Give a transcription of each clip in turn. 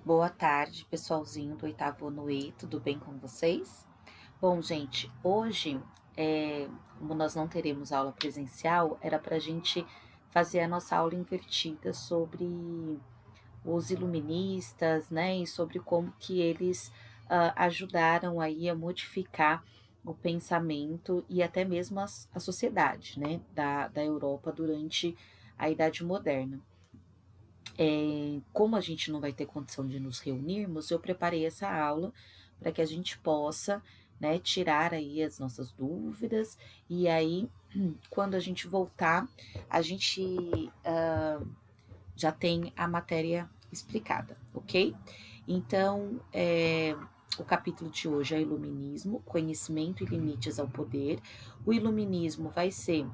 Boa tarde, pessoalzinho do oitavo ano E, tudo bem com vocês? Bom, gente, hoje, como nós não teremos aula presencial, era para a gente fazer a nossa aula invertida sobre os iluministas, né, e sobre como que eles ajudaram aí a modificar o pensamento e até mesmo a sociedade, né, da Europa durante a Idade Moderna. Como a gente não vai ter condição de nos reunirmos, eu preparei essa aula para que a gente possa, né, tirar aí as nossas dúvidas e aí, quando a gente voltar, a gente já tem a matéria explicada, ok? Então, o capítulo de hoje é Iluminismo, Conhecimento e Limites ao Poder. O Iluminismo vai ser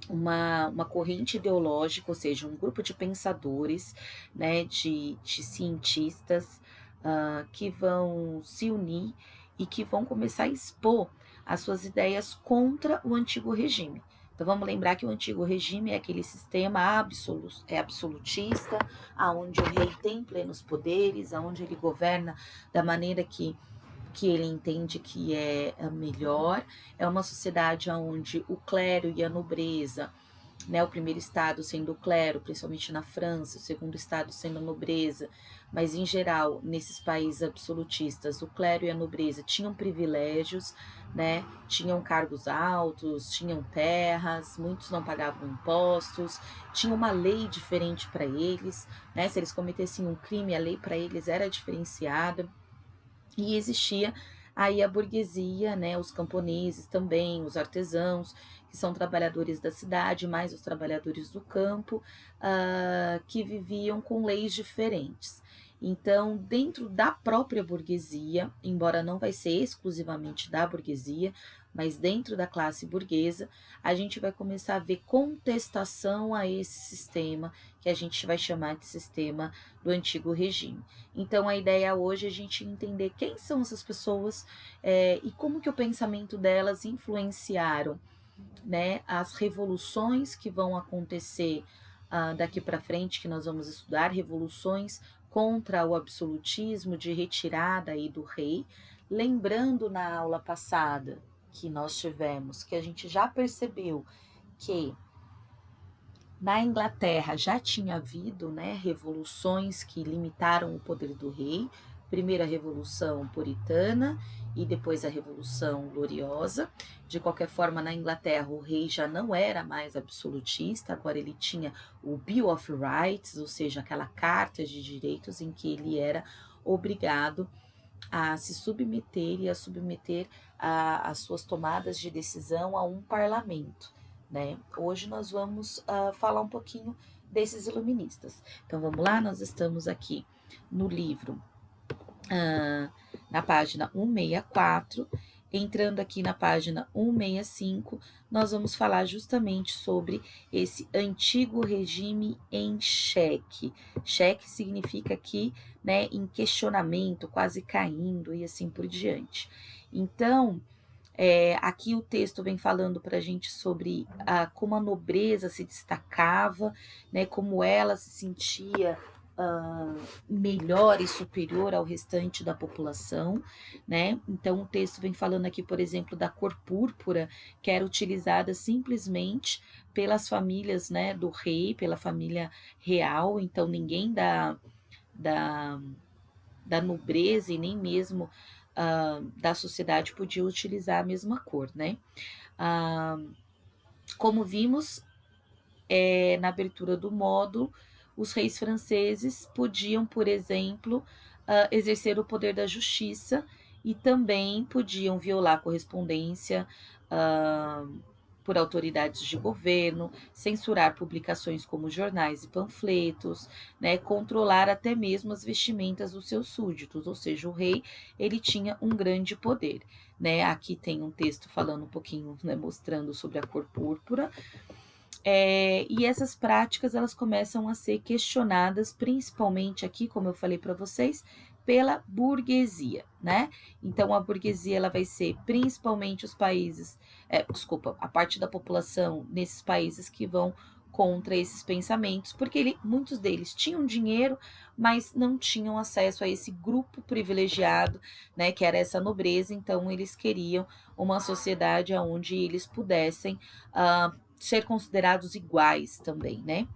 uma corrente ideológica, ou seja, um grupo de pensadores, né, de cientistas que vão se unir e que vão começar a expor as suas ideias contra o antigo regime. Então vamos lembrar que o antigo regime é aquele sistema absolutista, aonde o rei tem plenos poderes, aonde ele governa da maneira que ele entende que é a melhor. É uma sociedade onde o clero e a nobreza, né, o primeiro estado sendo o clero, principalmente na França, o segundo estado sendo a nobreza, mas em geral, nesses países absolutistas, o clero e a nobreza tinham privilégios, né, tinham cargos altos, tinham terras, muitos não pagavam impostos, tinha uma lei diferente para eles, né, se eles cometessem um crime, a lei para eles era diferenciada. E existia aí a burguesia, né, os camponeses também, os artesãos, que são trabalhadores da cidade, mais os trabalhadores do campo, que viviam com leis diferentes. Então, dentro da própria burguesia, embora não vai ser exclusivamente da burguesia, mas dentro da classe burguesa, a gente vai começar a ver contestação a esse sistema, que a gente vai chamar de sistema do antigo regime. Então, a ideia hoje é a gente entender quem são essas pessoas e como que o pensamento delas influenciaram, né, as revoluções que vão acontecer daqui para frente, que nós vamos estudar, revoluções contra o absolutismo, de retirada aí do rei. Lembrando na aula passada que nós tivemos, que a gente já percebeu que na Inglaterra já tinha havido, né, revoluções que limitaram o poder do rei, primeiro a Revolução Puritana e depois a Revolução Gloriosa. De qualquer forma, na Inglaterra o rei já não era mais absolutista, agora ele tinha o Bill of Rights, ou seja, aquela carta de direitos em que ele era obrigado a se submeter e a submeter as suas tomadas de decisão a um parlamento, né? Hoje nós vamos falar um pouquinho desses iluministas. Então vamos lá, nós estamos aqui no livro, na página 164, entrando aqui na página 165, nós vamos falar justamente sobre esse antigo regime em xeque. Xeque significa aqui, né, em questionamento, quase caindo e assim por diante. Então, aqui o texto vem falando para a gente sobre como a nobreza se destacava, né, como ela se sentia melhor e superior ao restante da população, né? Então o texto vem falando aqui, por exemplo, da cor púrpura, que era utilizada simplesmente pelas famílias, né, do rei, pela família real, então ninguém da, da nobreza e nem mesmo da sociedade podia utilizar a mesma cor, né? Como vimos na abertura do módulo, os reis franceses podiam, por exemplo, exercer o poder da justiça e também podiam violar a correspondência por autoridades de governo, censurar publicações como jornais e panfletos, né, controlar até mesmo as vestimentas dos seus súditos, ou seja, o rei ele tinha um grande poder, né? Aqui tem um texto falando um pouquinho, né, mostrando sobre a cor púrpura. E essas práticas elas começam a ser questionadas, principalmente aqui, como eu falei para vocês, pela burguesia, né? Então a burguesia ela vai ser principalmente os países, a parte da população nesses países que vão contra esses pensamentos, porque muitos deles tinham dinheiro, mas não tinham acesso a esse grupo privilegiado, né, que era essa nobreza. Então eles queriam uma sociedade onde eles pudessem ser considerados iguais também, né?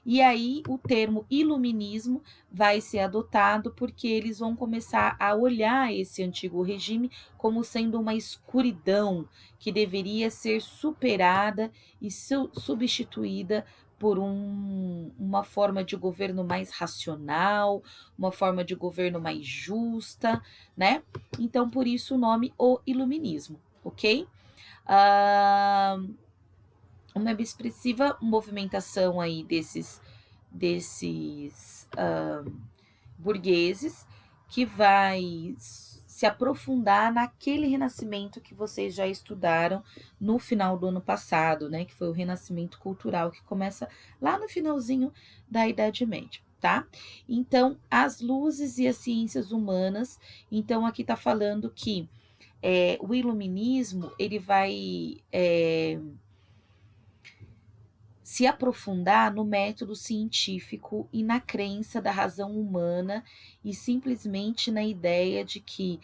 E aí o termo iluminismo vai ser adotado porque eles vão começar a olhar esse antigo regime como sendo uma escuridão que deveria ser superada e substituída por uma forma de governo mais racional, uma forma de governo mais justa, né? Então, por isso o nome o iluminismo, ok? Uma expressiva movimentação aí desses burgueses que vai se aprofundar naquele renascimento que vocês já estudaram no final do ano passado, né? Que foi o renascimento cultural que começa lá no finalzinho da Idade Média, tá? Então, as luzes e as ciências humanas. Então, aqui tá falando que o iluminismo ele vai se aprofundar no método científico e na crença da razão humana e simplesmente na ideia de que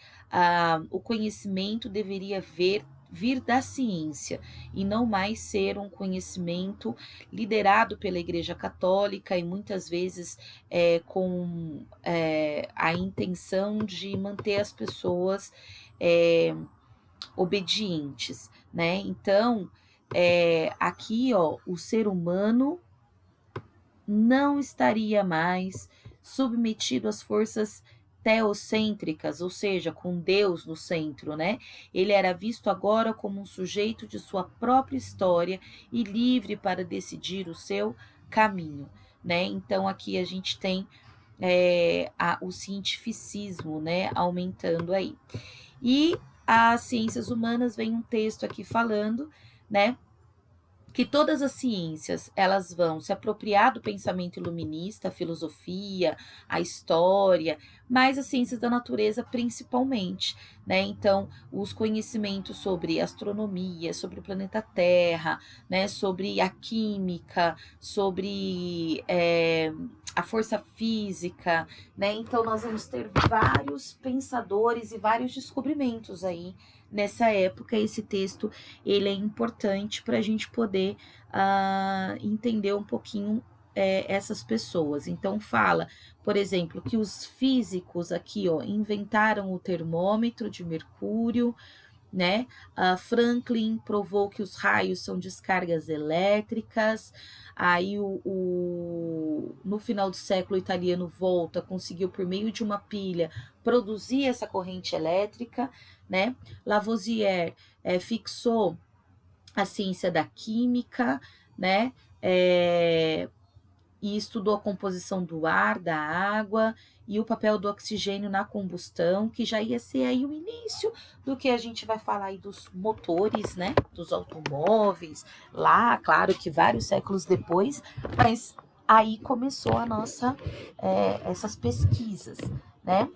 o conhecimento deveria vir da ciência e não mais ser um conhecimento liderado pela Igreja Católica e muitas vezes com a intenção de manter as pessoas obedientes, né? Então, aqui, ó, o ser humano não estaria mais submetido às forças teocêntricas, ou seja, com Deus no centro, né? Ele era visto agora como um sujeito de sua própria história e livre para decidir o seu caminho, né? Então, aqui a gente tem o cientificismo, né, aumentando aí. E as ciências humanas, vem um texto aqui falando, né, que todas as ciências elas vão se apropriar do pensamento iluminista, a filosofia, a história, mas as ciências da natureza principalmente, né? Então, os conhecimentos sobre astronomia, sobre o planeta Terra, né? Sobre a química, sobre a força física, né? Então, nós vamos ter vários pensadores e vários descobrimentos aí nessa época. Esse texto ele é importante para a gente poder entender um pouquinho essas pessoas. Então fala, por exemplo, que os físicos aqui, ó, inventaram o termômetro de mercúrio, né? Franklin provou que os raios são descargas elétricas. Aí no final do século, o italiano Volta conseguiu, por meio de uma pilha, produzir essa corrente elétrica, né? Lavoisier fixou a ciência da química, né? E estudou a composição do ar, da água e o papel do oxigênio na combustão, que já ia ser aí o início do que a gente vai falar aí dos motores, né, dos automóveis, lá, claro que vários séculos depois, mas aí começou a nossa, essas pesquisas, né,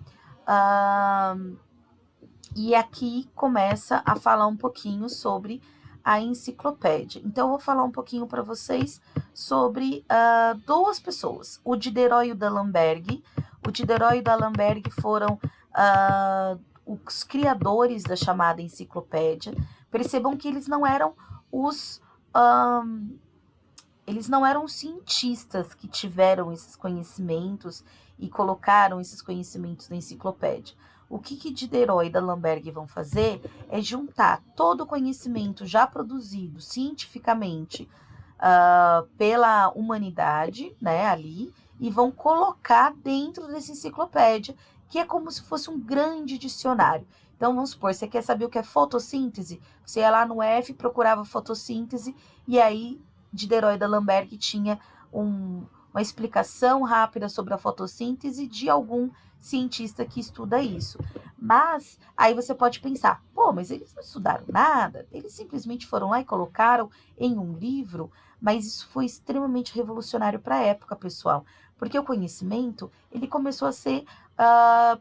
e aqui começa a falar um pouquinho sobre a enciclopédia. Então, eu vou falar um pouquinho para vocês sobre duas pessoas, o Diderot e o D'Alembert. O Diderot e o D'Alembert foram os criadores da chamada enciclopédia. Percebam que eles não eram eles não eram cientistas que tiveram esses conhecimentos e colocaram esses conhecimentos na enciclopédia. O que Diderot e D'Alembert vão fazer é juntar todo o conhecimento já produzido cientificamente pela humanidade, né, ali, e vão colocar dentro dessa enciclopédia, que é como se fosse um grande dicionário. Então, vamos supor, você quer saber o que é fotossíntese? Você ia lá no F, procurava fotossíntese, e aí Diderot e D'Alembert tinha uma explicação rápida sobre a fotossíntese de algum cientista que estuda isso. Mas aí você pode pensar, pô, mas eles não estudaram nada, eles simplesmente foram lá e colocaram em um livro, mas isso foi extremamente revolucionário para a época, pessoal, porque o conhecimento ele começou a ser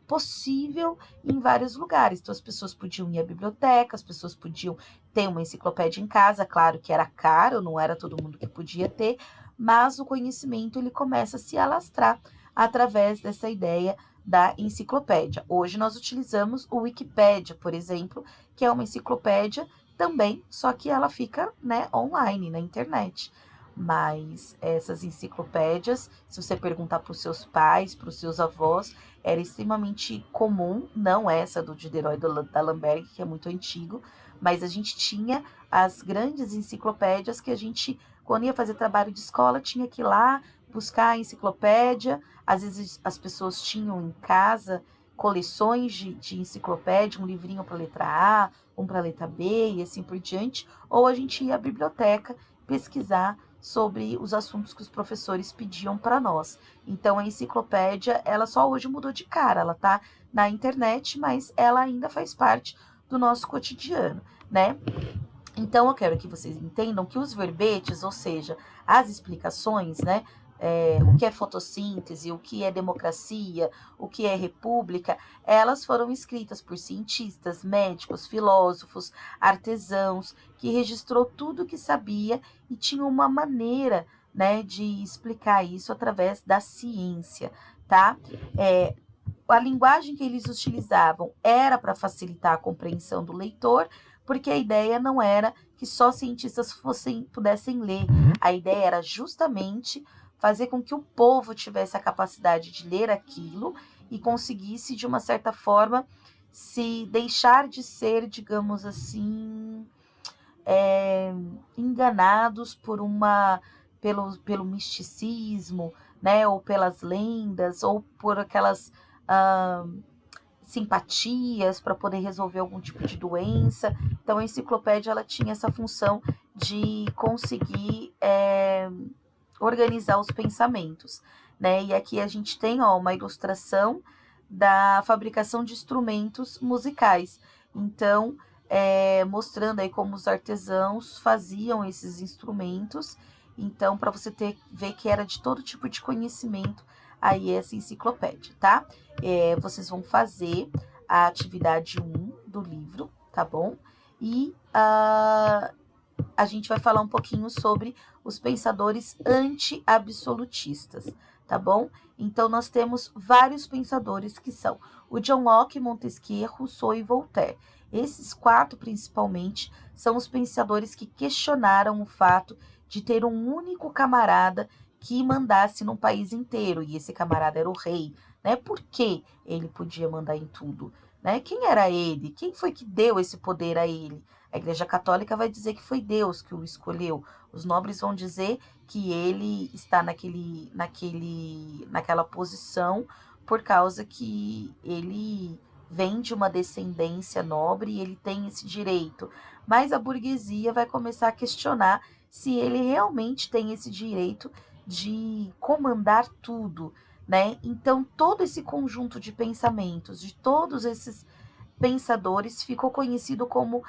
possível em vários lugares. Então as pessoas podiam ir à biblioteca, as pessoas podiam ter uma enciclopédia em casa, claro que era caro, não era todo mundo que podia ter, mas o conhecimento ele começa a se alastrar através dessa ideia da enciclopédia. Hoje nós utilizamos o Wikipédia, por exemplo, que é uma enciclopédia também, só que ela fica, né, online, na internet. Mas essas enciclopédias, se você perguntar para os seus pais, para os seus avós, era extremamente comum, não essa do Diderot e da Lamberg, que é muito antigo, mas a gente tinha as grandes enciclopédias que a gente, quando ia fazer trabalho de escola, tinha que ir lá buscar a enciclopédia. Às vezes as pessoas tinham em casa coleções de enciclopédia, um livrinho para a letra A, um para a letra B e assim por diante, ou a gente ia à biblioteca pesquisar sobre os assuntos que os professores pediam para nós. Então a enciclopédia, ela só hoje mudou de cara, ela está na internet, mas ela ainda faz parte do nosso cotidiano, né? Então eu quero que vocês entendam que os verbetes, ou seja, as explicações, né? O que é fotossíntese, o que é democracia, o que é república, elas foram escritas por cientistas, médicos, filósofos, artesãos, que registrou tudo o que sabia e tinha uma maneira, né, de explicar isso através da ciência, tá? A linguagem que eles utilizavam era para facilitar a compreensão do leitor, porque a ideia não era que só cientistas pudessem ler, a ideia era justamente fazer com que o povo tivesse a capacidade de ler aquilo e conseguisse, de uma certa forma, se deixar de ser, digamos assim, enganados pelo misticismo, né, ou pelas lendas, ou por aquelas simpatias para poder resolver algum tipo de doença. Então a enciclopédia ela tinha essa função de conseguir organizar os pensamentos, né? E aqui a gente tem uma ilustração da fabricação de instrumentos musicais. Então, mostrando aí como os artesãos faziam esses instrumentos. Então, para você ver que era de todo tipo de conhecimento aí essa enciclopédia, tá? Vocês vão fazer a atividade 1 do livro, tá bom? E a gente vai falar um pouquinho sobre os pensadores anti-absolutistas, tá bom? Então, nós temos vários pensadores que são o John Locke, Montesquieu, Rousseau e Voltaire. Esses 4, principalmente, são os pensadores que questionaram o fato de ter um único camarada que mandasse num país inteiro, e esse camarada era o rei, né? Por que ele podia mandar em tudo? Né? Quem era ele? Quem foi que deu esse poder a ele? A Igreja Católica vai dizer que foi Deus que o escolheu. Os nobres vão dizer que ele está naquela posição por causa que ele vem de uma descendência nobre e ele tem esse direito. Mas a burguesia vai começar a questionar se ele realmente tem esse direito de comandar tudo, né? Então, todo esse conjunto de pensamentos, de todos esses pensadores, ficou conhecido como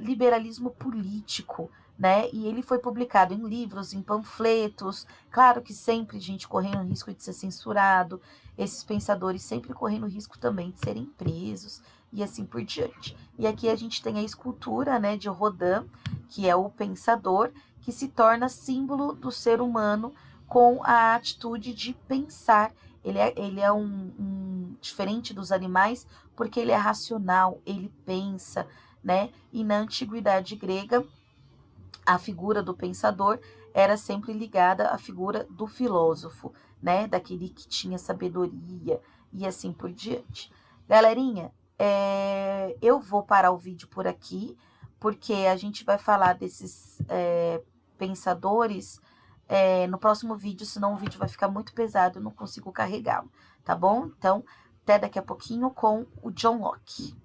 liberalismo político, né? E ele foi publicado em livros, em panfletos, claro que sempre, gente, correndo o risco de ser censurado, esses pensadores sempre correndo o risco também de serem presos, e assim por diante. E aqui a gente tem a escultura, né, de Rodin, que é o pensador, que se torna símbolo do ser humano com a atitude de pensar. Ele é diferente dos animais, porque ele é racional, ele pensa, né? E na antiguidade grega, a figura do pensador era sempre ligada à figura do filósofo, né? Daquele que tinha sabedoria e assim por diante. Galerinha, eu vou parar o vídeo por aqui, porque a gente vai falar desses pensadores no próximo vídeo, senão o vídeo vai ficar muito pesado, eu não consigo carregá-lo, tá bom? Então, até daqui a pouquinho com o John Locke.